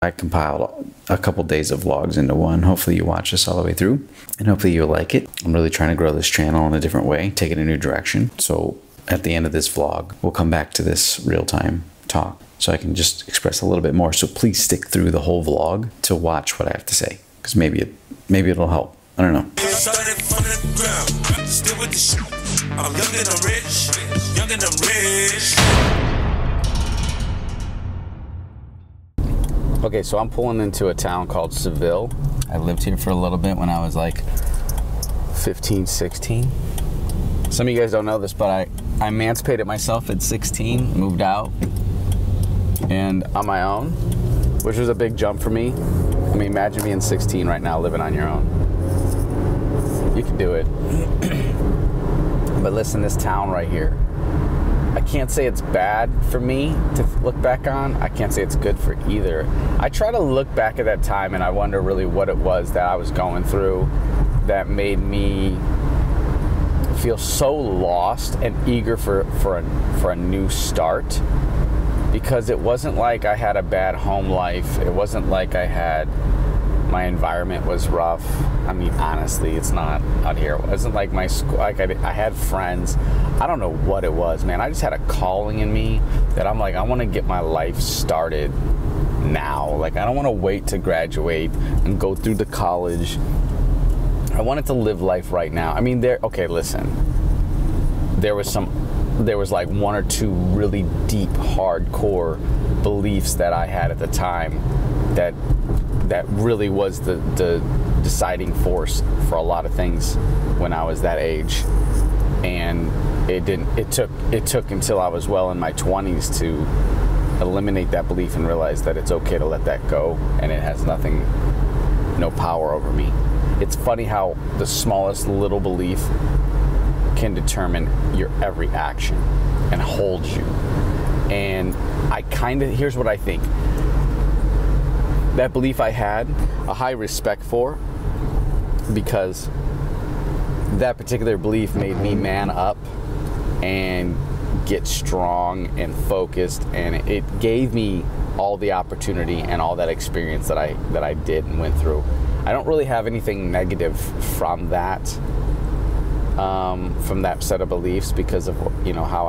I compiled a couple days of vlogs into one. Hopefully you watch this all the way through, and hopefully you'll like it. I'm really trying to grow this channel in a different way, take it in a new direction. So at the end of this vlog, we'll come back to this real-time talk so I can just express a little bit more. So please stick through the whole vlog to watch what I have to say, because maybe it'll help. I don't know. I'm young and I'm rich, young and I'm rich. Okay, so I'm pulling into a town called Seville. I lived here for a little bit when I was like 15, 16. Some of you guys don't know this, but I emancipated myself at 16, moved out, and on my own, which was a big jump for me. I mean, imagine being 16 right now, living on your own. You can do it. But listen, this town right here, I can't say it's bad for me to look back on. I can't say it's good for either. I try to look back at that time and I wonder really what it was that I was going through that made me feel so lost and eager for a new start. Because it wasn't like I had a bad home life. It wasn't like my environment was rough. I mean, honestly, it's not out here. It wasn't like my school, like I had friends. I don't know what it was, man. I just had a calling in me that I'm like, I want to get my life started now. Like, I don't want to wait to graduate and go through the college. I wanted to live life right now. I mean, okay, listen. There was like one or two really deep, hardcore beliefs that I had at the time that really was the deciding force for a lot of things when I was that age. And it took until I was well in my 20s to eliminate that belief and realize that it's okay to let that go, and it has no power over me. It's funny how the smallest little belief can determine your every action and hold you. And here's what I think. That belief I had a high respect for, because that particular belief made me man up and get strong and focused, and it gave me all the opportunity and all that experience that I did and went through. I don't really have anything negative from that set of beliefs, because of how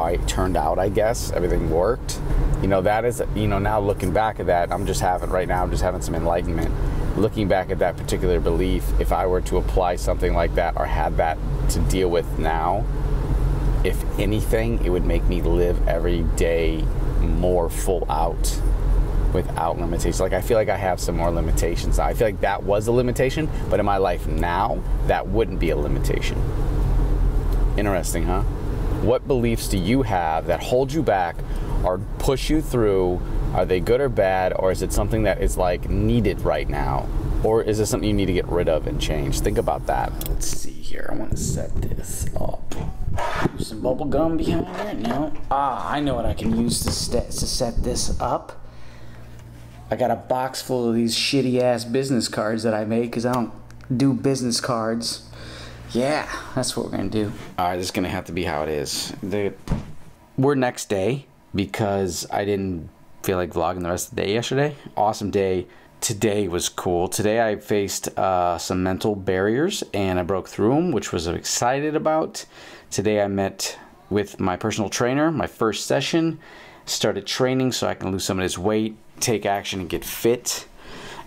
I turned out. I guess everything worked. That is, now looking back at that, I'm just having some enlightenment. Looking back at that particular belief, if I were to apply something like that or had that to deal with now, if anything, it would make me live every day more full out without limitations. Like, I feel like I have some more limitations. I feel like that was a limitation, but in my life now, that wouldn't be a limitation. Interesting, huh? What beliefs do you have that hold you back or push you through? Are they good or bad, or is it something that is like needed right now? Or is it something you need to get rid of and change? Think about that. Let's see here. I want to set this up. Some bubble gum behind there? No. I know what I can use to set this up. I got a box full of these shitty ass business cards that I made because I don't do business cards. Yeah, that's what we're gonna do. All right, this is gonna have to be how it is. We're next day because I didn't feel like vlogging the rest of the day yesterday. Awesome day. Today was cool. Today I faced some mental barriers and I broke through them, which was excited about. Today I met with my personal trainer, my first session, started training so I can lose some of this weight, take action and get fit.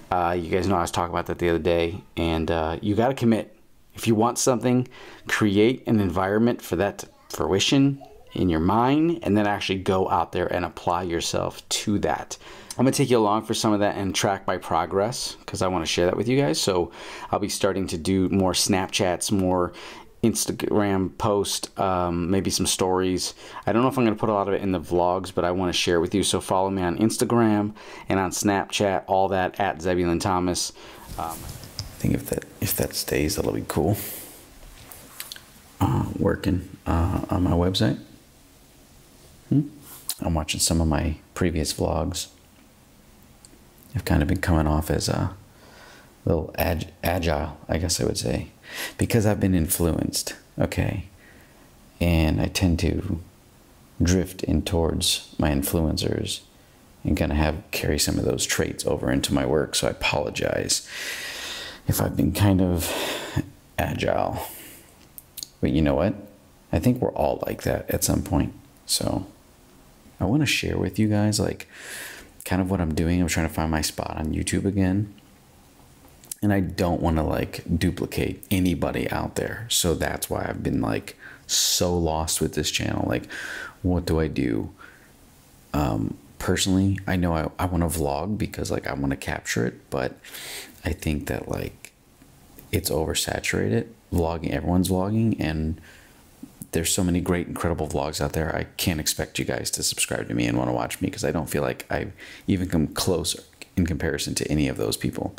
You guys know I was talking about that the other day, and you got to commit. If you want something, create an environment for that fruition in your mind, and then actually go out there and apply yourself to that. I'm gonna take you along for some of that and track my progress, because I want to share that with you guys. So I'll be starting to do more Snapchats, more Instagram post, maybe some stories. I don't know if I'm going to put a lot of it in the vlogs, but I want to share with you. So follow me on Instagram and on Snapchat, all that at Zebulon Thomas. I think if that stays, that'll be cool. Working on my website. I'm watching some of my previous vlogs. I've kind of been coming off as a little agile, I guess I would say, because I've been influenced, okay? And I tend to drift in towards my influencers and kind of carry some of those traits over into my work. So I apologize if I've been kind of agile. But you know what? I think we're all like that at some point. So I want to share with you guys like kind of what I'm doing. I'm trying to find my spot on YouTube again. And I don't want to like duplicate anybody out there. So that's why I've been like so lost with this channel. Like, what do I do? Personally, I know I want to vlog because like I want to capture it, but I think that like it's oversaturated. Vlogging, everyone's vlogging, and there's so many great, incredible vlogs out there. I can't expect you guys to subscribe to me and want to watch me because I don't feel like I've even come close in comparison to any of those people,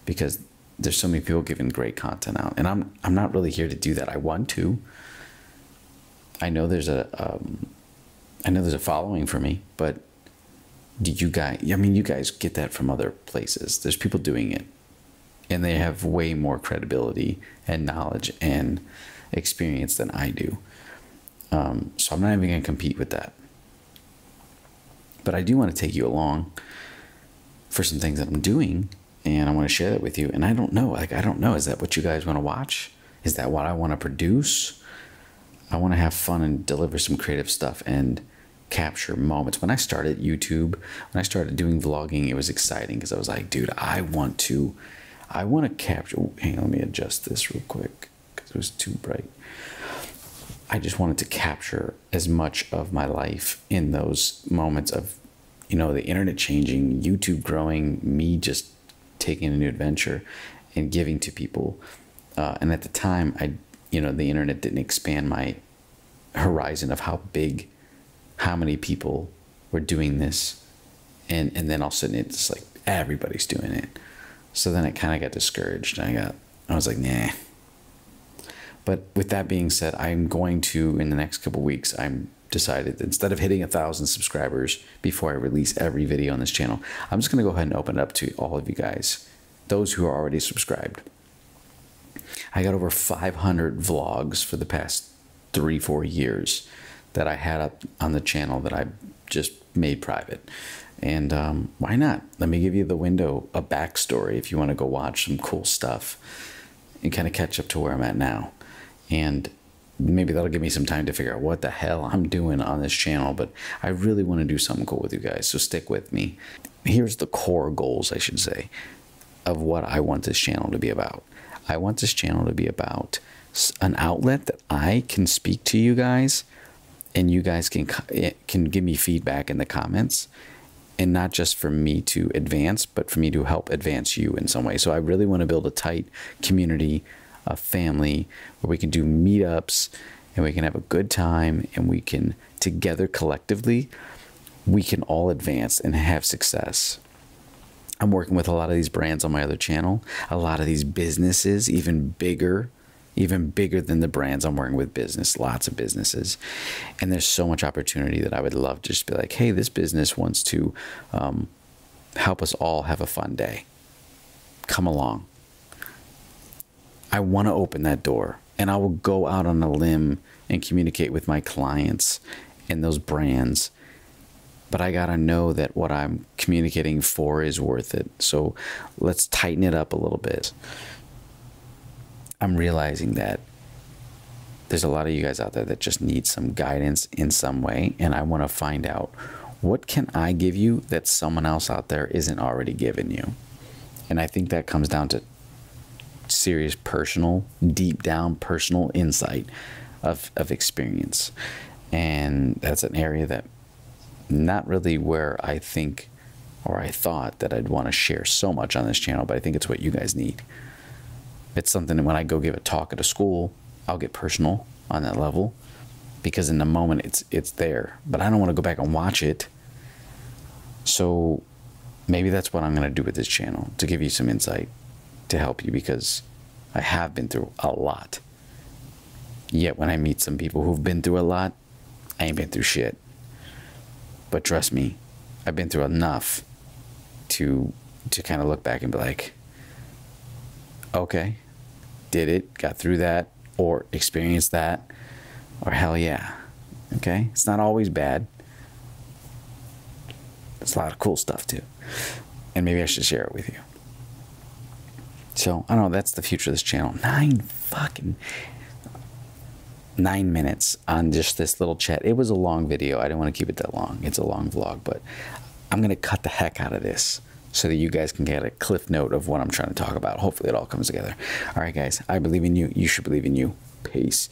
because there's so many people giving great content out, and I'm not really here to do that. I want to. I know there's a following for me, but do you guys? I mean, you guys get that from other places. There's people doing it, and they have way more credibility and knowledge and experience than I do. So I'm not even going to compete with that. But I do want to take you along for some things that I'm doing, and I want to share that with you. And I don't know, like, I don't know, is that what you guys want to watch? Is that what I want to produce? I want to have fun and deliver some creative stuff and capture moments. When I started YouTube, when I started doing vlogging, it was exciting because I was like, dude, I want to capture. Oh, hang on, let me adjust this real quick because it was too bright. I just wanted to capture as much of my life in those moments of, you know, the internet changing, YouTube growing, me just taking a new adventure and giving to people. And at the time, you know, the internet didn't expand my horizon of how many people were doing this. And then all of a sudden it's like everybody's doing it. So then I kind of got discouraged, and I was like, nah. But with that being said, I'm going to, in the next couple weeks, I'm decided, instead of hitting 1,000 subscribers before I release every video on this channel, I'm just going to go ahead and open it up to all of you guys, those who are already subscribed. I got over 500 vlogs for the past 3-4 years that I had up on the channel that I just made private. And why not? Let me give you the window, a backstory, if you want to go watch some cool stuff and kind of catch up to where I'm at now. And maybe that'll give me some time to figure out what the hell I'm doing on this channel, but I really want to do something cool with you guys, so stick with me. Here's the core goals, I should say, of what I want this channel to be about. I want this channel to be about an outlet that I can speak to you guys, and you guys can give me feedback in the comments, and not just for me to advance, but for me to help advance you in some way. So I really want to build a tight community, a family, where we can do meetups and we can have a good time, and we can together collectively, we can all advance and have success. I'm working with a lot of these brands on my other channel, a lot of these businesses, even bigger than the brands I'm working with, lots of businesses. And there's so much opportunity that I would love to just be like, hey, this business wants to help us all have a fun day. Come along. I want to open that door, and I will go out on a limb and communicate with my clients and those brands. But I got to know that what I'm communicating for is worth it. So let's tighten it up a little bit. I'm realizing that there's a lot of you guys out there that just need some guidance in some way, and I want to find out, what can I give you that someone else out there isn't already giving you? And I think that comes down to serious personal, deep down personal insight of experience. And that's an area that not really where I think, or I thought that I'd want to share so much on this channel, but I think it's what you guys need. It's something that when I go give a talk at a school, I'll get personal on that level, because in the moment it's there, but I don't want to go back and watch it. So maybe that's what I'm going to do with this channel, to give you some insight, to help you, because I have been through a lot. Yet when I meet some people who've been through a lot, I ain't been through shit. But trust me, I've been through enough to kind of look back and be like, okay, did it, got through that, or experienced that, or hell yeah. Okay, it's not always bad. It's a lot of cool stuff too. And maybe I should share it with you. So, I don't know, that's the future of this channel. 9 minutes on just this little chat. It was a long video. I didn't want to keep it that long. It's a long vlog, but I'm going to cut the heck out of this so that you guys can get a cliff note of what I'm trying to talk about. Hopefully it all comes together. All right, guys, I believe in you. You should believe in you. Peace.